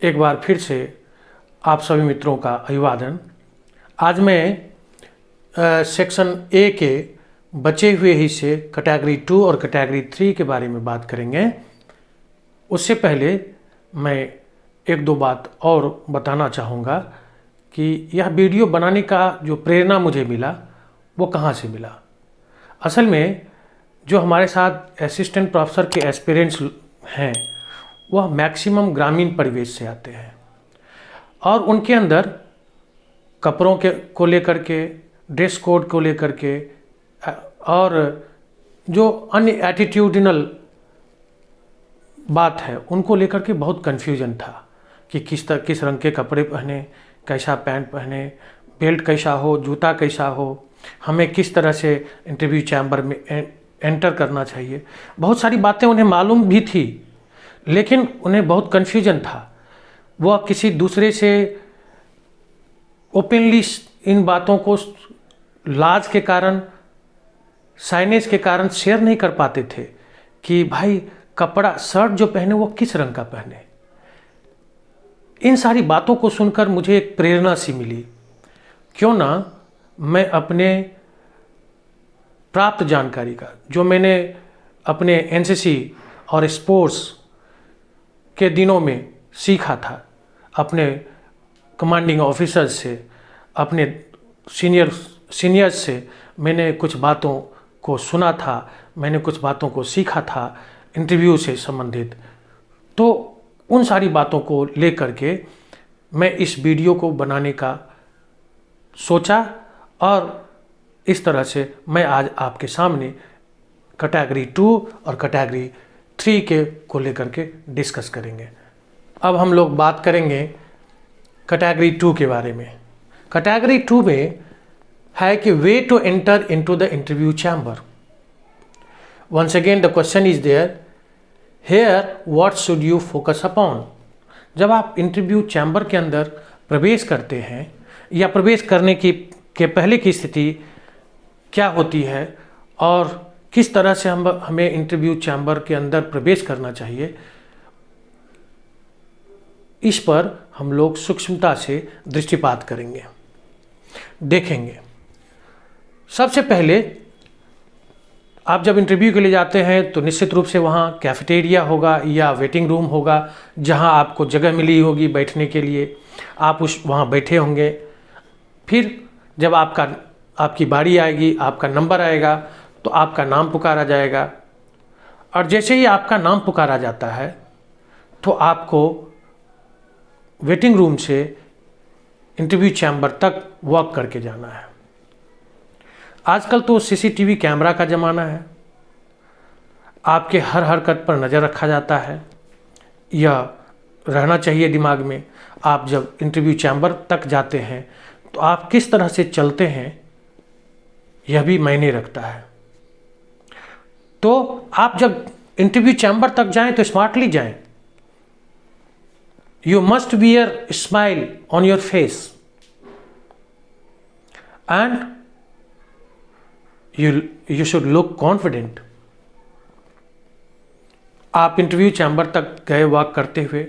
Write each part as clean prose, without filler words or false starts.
एक बार फिर से आप सभी मित्रों का अभिवादन। आज मैं सेक्शन ए के बचे हुए हिस्से कैटेगरी 2 और कैटेगरी 3 के बारे में बात करेंगे। उससे पहले मैं एक दो बात और बताना चाहूँगा कि यह वीडियो बनाने का जो प्रेरणा मुझे मिला वो कहाँ से मिला। असल में जो हमारे साथ असिस्टेंट प्रोफेसर के एस्पिरेंट्स हैं वह मैक्सिमम ग्रामीण परिवेश से आते हैं और उनके अंदर कपड़ों को लेकर के, ड्रेस कोड को लेकर के और जो अन्य एटीट्यूडिनल बात है उनको लेकर के बहुत कन्फ्यूजन था कि किस रंग के कपड़े पहने, कैसा पैंट पहने, बेल्ट कैसा हो, जूता कैसा हो, हमें किस तरह से इंटरव्यू चैम्बर में एंटर करना चाहिए। बहुत सारी बातें उन्हें मालूम भी थी लेकिन उन्हें बहुत कन्फ्यूजन था। वह किसी दूसरे से ओपनली इन बातों को लाज के कारण, साइनेज के कारण शेयर नहीं कर पाते थे कि भाई कपड़ा, शर्ट जो पहने वो किस रंग का पहने। इन सारी बातों को सुनकर मुझे एक प्रेरणा सी मिली, क्यों ना मैं अपने प्राप्त जानकारी का, जो मैंने अपने एनसीसी और स्पोर्ट्स के दिनों में सीखा था, अपने कमांडिंग ऑफिसर्स से, अपने सीनियर्स से मैंने कुछ बातों को सुना था, मैंने कुछ बातों को सीखा था इंटरव्यू से संबंधित। तो उन सारी बातों को लेकर के मैं इस वीडियो को बनाने का सोचा और इस तरह से मैं आज आपके सामने कैटेगरी 2 और कैटेगरी 3 के को लेकर के डिस्कस करेंगे। अब हम लोग बात करेंगे कैटेगरी 2 के बारे में। कैटेगरी 2 में है कि way to enter into the interview chamber. Once again the question is there here what should you focus upon. जब आप इंटरव्यू चैम्बर के अंदर प्रवेश करते हैं या प्रवेश करने के पहले की स्थिति क्या होती है और किस तरह से हमें इंटरव्यू चैम्बर के अंदर प्रवेश करना चाहिए, इस पर हम लोग सूक्ष्मता से दृष्टिपात करेंगे, देखेंगे। सबसे पहले आप जब इंटरव्यू के लिए जाते हैं तो निश्चित रूप से वहाँ कैफेटेरिया होगा या वेटिंग रूम होगा जहाँ आपको जगह मिली होगी बैठने के लिए, आप वहाँ बैठे होंगे। फिर जब आपकी बारी आएगी, आपका नंबर आएगा तो आपका नाम पुकारा जाएगा और जैसे ही आपका नाम पुकारा जाता है तो आपको वेटिंग रूम से इंटरव्यू चैम्बर तक वॉक करके जाना है। आजकल तो सीसीटीवी कैमरा का ज़माना है, आपके हर हरकत पर नज़र रखा जाता है। यह रहना चाहिए दिमाग में। आप जब इंटरव्यू चैम्बर तक जाते हैं तो आप किस तरह से चलते हैं यह भी मायने रखता है। तो आप जब इंटरव्यू चैम्बर तक जाएं तो स्मार्टली जाएं। You must wear smile on your face and you should look confident. आप इंटरव्यू चैम्बर तक गए वॉक करते हुए,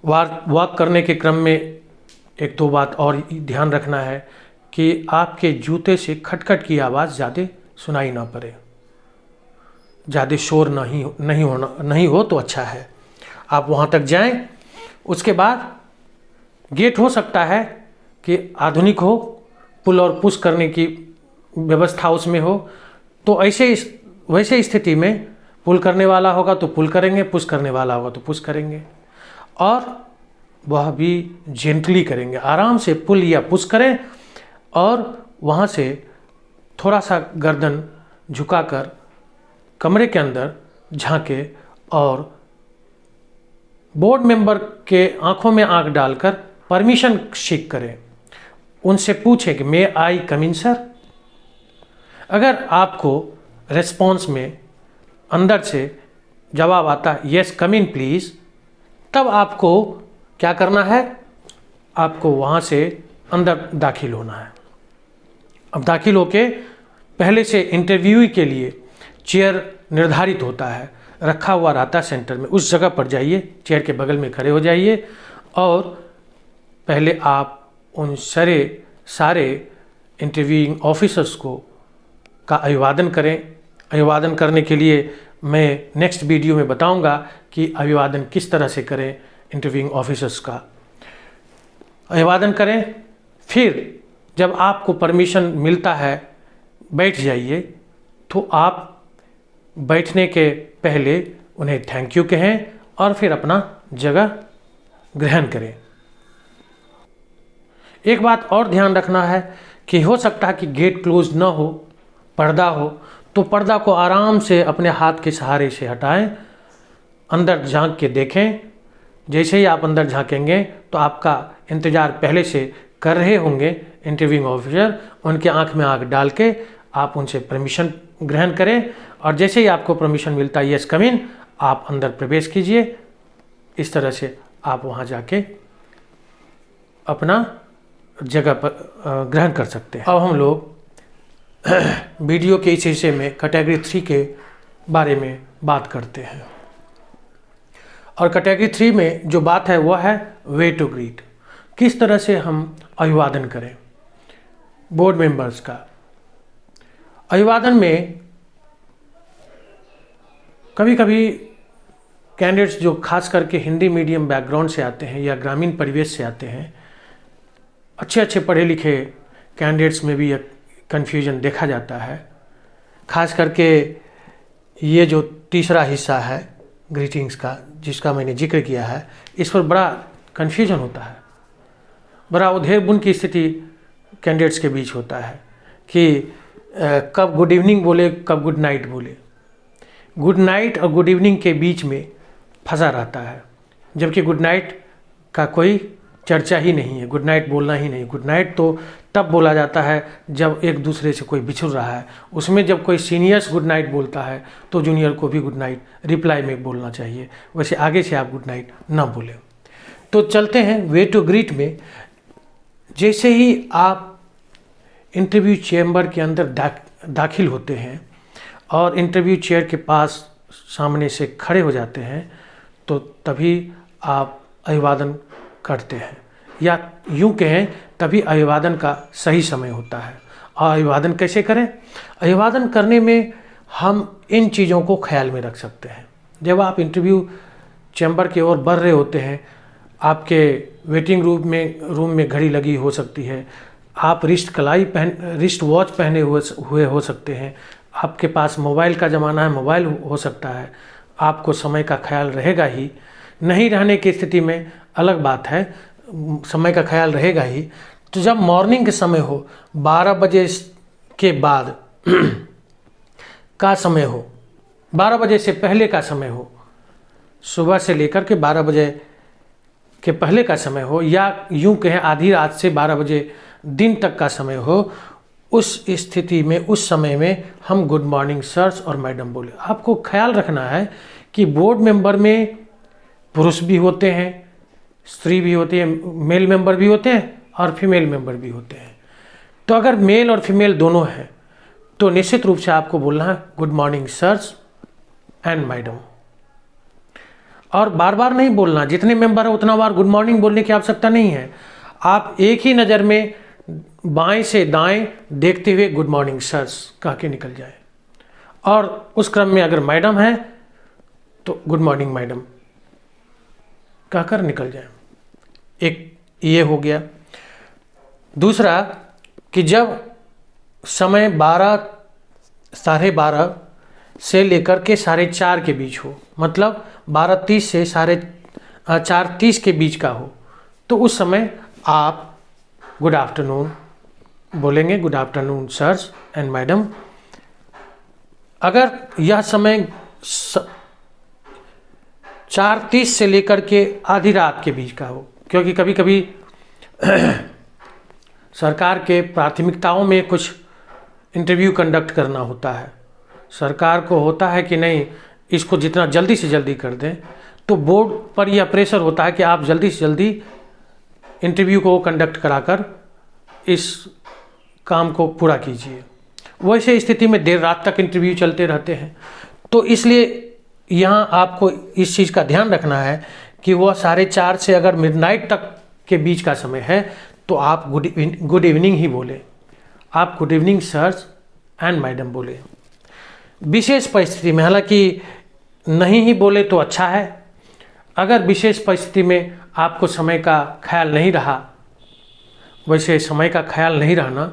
वॉक करने के क्रम में एक दो बात और ध्यान रखना है कि आपके जूते से खटखट की आवाज़ ज़्यादा सुनाई ना पड़े, ज़्यादा शोर नहीं हो तो अच्छा है। आप वहाँ तक जाएं। उसके बाद गेट हो सकता है कि आधुनिक हो, पुल और पुश करने की व्यवस्था उसमें हो, तो वैसे स्थिति में पुल करने वाला होगा तो पुल करेंगे, पुश करने वाला होगा तो पुश करेंगे और वह भी जेंटली करेंगे। आराम से पुल या पुश करें और वहाँ से थोड़ा सा गर्दन झुकाकर कमरे के अंदर झांके और बोर्ड मेंबर के आंखों में आंख डालकर परमिशन सीख करें। उनसे पूछें कि मे आई कम इन सर। अगर आपको रेस्पॉन्स में अंदर से जवाब आता है यस कम इन प्लीज़, तब आपको क्या करना है, आपको वहाँ से अंदर दाखिल होना है। अब दाखिल होके पहले से इंटरव्यू के लिए चेयर निर्धारित होता है, रखा हुआ रहता है सेंटर में, उस जगह पर जाइए, चेयर के बगल में खड़े हो जाइए और पहले आप उन सारे इंटरव्यूइंग ऑफिसर्स का अभिवादन करें। अभिवादन करने के लिए मैं नेक्स्ट वीडियो में बताऊंगा कि अभिवादन किस तरह से करें। इंटरव्यूइंग ऑफिसर्स का अभिवादन करें, फिर जब आपको परमिशन मिलता है बैठ जाइए, तो आप बैठने के पहले उन्हें थैंक यू कहें और फिर अपना जगह ग्रहण करें। एक बात और ध्यान रखना है कि हो सकता है कि गेट क्लोज ना हो, पर्दा हो, तो पर्दा को आराम से अपने हाथ के सहारे से हटाएं, अंदर झांक के देखें। जैसे ही आप अंदर झांकेंगे तो आपका इंतज़ार पहले से कर रहे होंगे इंटरव्यूइंग ऑफिसर, उनके आंख में आंख डाल के आप उनसे परमिशन ग्रहण करें और जैसे ही आपको परमिशन मिलता है यस कम इन, आप अंदर प्रवेश कीजिए। इस तरह से आप वहाँ जाके अपना जगह पर ग्रहण कर सकते हैं। अब हम लोग वीडियो के इस हिस्से में कैटेगरी 3 के बारे में बात करते हैं और कैटेगरी 3 में जो बात है वह है वे टू ग्रीट। किस तरह से हम अभिवादन करें बोर्ड मेंबर्स का। अभिवादन में कभी कभी कैंडिडेट्स जो खास करके हिंदी मीडियम बैकग्राउंड से आते हैं या ग्रामीण परिवेश से आते हैं, अच्छे पढ़े लिखे कैंडिडेट्स में भी एक कन्फ्यूजन देखा जाता है। खास करके ये जो तीसरा हिस्सा है ग्रीटिंग्स का जिसका मैंने जिक्र किया है, इस पर बड़ा कन्फ्यूजन होता है, बड़ा उधेड़-बुन की स्थिति कैंडिडेट्स के बीच होता है कि कब गुड इवनिंग बोले, कब गुड नाइट बोले। गुड नाइट और गुड इवनिंग के बीच में फंसा रहता है, जबकि गुड नाइट का कोई चर्चा ही नहीं है, गुड नाइट बोलना ही नहीं। गुड नाइट तो तब बोला जाता है जब एक दूसरे से कोई बिछुड़ रहा है, उसमें जब कोई सीनियर्स गुड नाइट बोलता है तो जूनियर को भी गुड नाइट रिप्लाई में बोलना चाहिए, वैसे आगे से आप गुड नाइट ना बोलें। तो चलते हैं वे टू ग्रीट में। जैसे ही आप इंटरव्यू चेम्बर के अंदर दाखिल होते हैं और इंटरव्यू चेयर के पास सामने से खड़े हो जाते हैं, तो तभी आप अभिवादन करते हैं, या यूं कहें तभी अभिवादन का सही समय होता है। और अभिवादन कैसे करें? अभिवादन करने में हम इन चीज़ों को ख्याल में रख सकते हैं। जब आप इंटरव्यू चैम्बर की ओर बढ़ रहे होते हैं, आपके वेटिंग रूम में घड़ी लगी हो सकती है, आप रिस्ट वॉच पहने हुए हो सकते हैं, आपके पास मोबाइल का ज़माना है, मोबाइल हो सकता है, आपको समय का ख्याल रहेगा ही। नहीं रहने की स्थिति में अलग बात है, समय का ख्याल रहेगा ही। तो जब मॉर्निंग के समय हो, 12 बजे के बाद का समय हो, 12 बजे से पहले का समय हो, सुबह से लेकर के 12 बजे के पहले का समय हो, या यूं कहें आधी रात से 12 बजे दिन तक का समय हो, उस स्थिति में, उस समय में हम गुड मॉर्निंग सर और मैडम बोले। आपको ख्याल रखना है कि बोर्ड मेंबर में पुरुष भी होते हैं, स्त्री भी होती है, मेल मेंबर भी होते हैं और फीमेल मेंबर भी होते हैं। तो अगर मेल और फीमेल दोनों हैं तो निश्चित रूप से आपको बोलना है good morning sir and madam, और बार बार नहीं बोलना। जितने मेंबर है उतना बार गुड मॉर्निंग बोलने की आवश्यकता नहीं है। आप एक ही नज़र में बाएं से दाएं देखते हुए गुड मॉर्निंग सर कह के निकल जाए, और उस क्रम में अगर मैडम है तो गुड मॉर्निंग मैडम कहकर निकल जाए। एक ये हो गया। दूसरा कि जब समय 12, साढ़े 12 से लेकर के 4:30 के बीच हो, मतलब 12:30 से 4:30 के बीच का हो, तो उस समय आप गुड आफ्टरनून बोलेंगे, good afternoon sir and madam. अगर यह समय 4:30 से लेकर के आधी रात के बीच का हो, क्योंकि कभी कभी सरकार के प्राथमिकताओं में कुछ इंटरव्यू कंडक्ट करना होता है, सरकार को होता है कि नहीं इसको जितना जल्दी से जल्दी कर दें, तो बोर्ड पर यह प्रेशर होता है कि आप जल्दी से जल्दी इंटरव्यू को कंडक्ट कराकर इस काम को पूरा कीजिए। वैसे स्थिति में देर रात तक इंटरव्यू चलते रहते हैं, तो इसलिए यहाँ आपको इस चीज़ का ध्यान रखना है कि वह 4:30 से अगर मिडनाइट तक के बीच का समय है तो आप गुड इवनिंग ही बोले, आप good evening sir and madam बोले। विशेष परिस्थिति में हालांकि नहीं ही बोले तो अच्छा है। अगर विशेष परिस्थिति में आपको समय का ख्याल नहीं रहा, वैसे समय का ख्याल नहीं रहना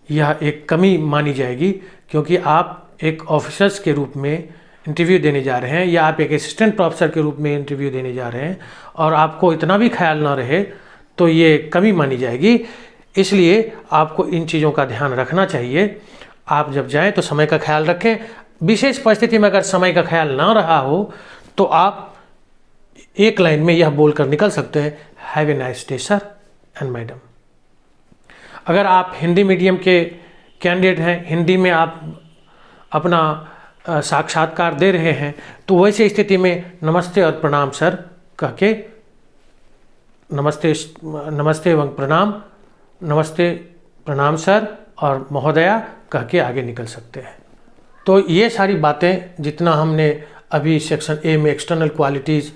यह एक कमी मानी जाएगी, क्योंकि आप एक ऑफिसर्स के रूप में इंटरव्यू देने जा रहे हैं या आप एक असिस्टेंट प्रोफेसर के रूप में इंटरव्यू देने जा रहे हैं और आपको इतना भी ख्याल ना रहे तो ये कमी मानी जाएगी। इसलिए आपको इन चीज़ों का ध्यान रखना चाहिए। आप जब जाएं तो समय का ख्याल रखें। विशेष परिस्थिति में अगर समय का ख्याल ना रहा हो तो आप एक लाइन में यह बोलकर निकल सकते हैं, have a nice day sir and madam. अगर आप हिंदी मीडियम के कैंडिडेट हैं, हिंदी में आप अपना साक्षात्कार दे रहे हैं, तो वैसे स्थिति में नमस्ते और प्रणाम सर कह के, नमस्ते एवं प्रणाम, नमस्ते प्रणाम सर और महोदया कह के आगे निकल सकते हैं। तो ये सारी बातें जितना हमने अभी सेक्शन ए में एक्सटर्नल क्वालिटीज़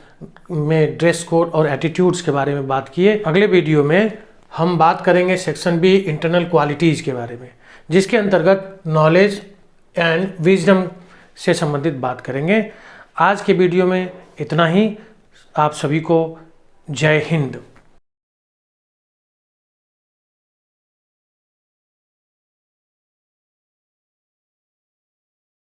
में ड्रेस कोड और एटीट्यूड्स के बारे में बात किए, अगले वीडियो में हम बात करेंगे सेक्शन बी इंटरनल क्वालिटीज़ के बारे में, जिसके अंतर्गत नॉलेज एंड विजडम से संबंधित बात करेंगे। आज के वीडियो में इतना ही। आप सभी को जय हिंद।